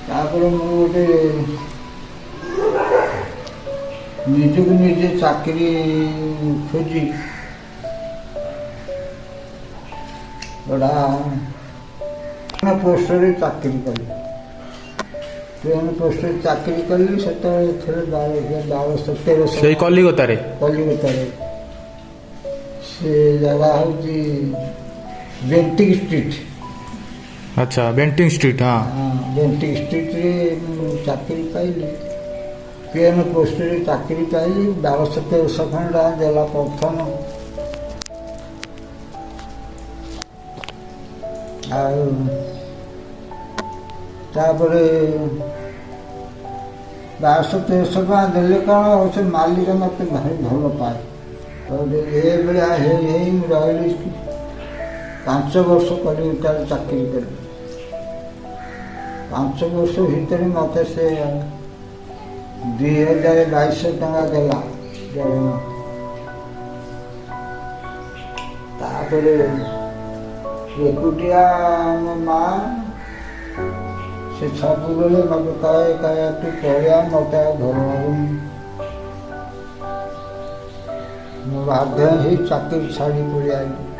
ତାପରେ ମୁଁ ଗୋଟେ ନିଜକୁ ନିଜେ ଚାକିରି ଖୋଜି ବଡ଼ା ପୋଷ୍ଟରେ ଚାକିରି କଲି। ଟ୍ରେନ୍ ପୋଷ୍ଟରେ ଚାକିରି କଲି। ସେତେବେଳେ ଥିଲେ 1213 ସେଇ କଲିକତାରେ। କଲିକତାରେ ସେ ଜାଗା ହେଉଛି ବେଣ୍ଟିଂ ଷ୍ଟ୍ରିଟ୍। ଆଚ୍ଛା, ବେଣ୍ଟିଂ ଷ୍ଟ୍ରିଟ୍। ହଁ, ବେଣ୍ଟିଂ ଷ୍ଟ୍ରିଟ୍ରେ ମୁଁ ଚାକିରି ପାଇଲି। ଟ୍ରେନ୍ ପୋଷ୍ଟରେ ଚାକିରି ପାଇଲି। 1200-1300 ଖଣ୍ଡ ଦେଲା ପ୍ରଥମ। ଆଉ ତାପରେ 1200-1300 ଟଙ୍କା ଦେଲେ କ'ଣ, ସେ ମାଲିକ ମୋତେ ଭାରି ଭଲ ପାଏ। ଏଭଳିଆ ହେଇ ମୁଁ ରହିଲି 5 ବର୍ଷ କଲିକତାରେ ଚାକିରି କଲି। 5 ବର୍ଷ ଭିତରେ ମୋତେ ସେ 2200 ଟଙ୍କା ଦେଲା ଦରମା। ତାପରେ ଏକୁଟିଆ ମୋ ମା ସେ ସବୁବେଳେ ମୋତେ କହେ ତୁ ପଳେଇଆ, ମୋତେ ଆଉ ଘର ହେଉନି। ମୁଁ ବାଧ୍ୟ ହେଇ ଚାକିରି ଛାଡ଼ି ପଳେଇ ଆଇଲି।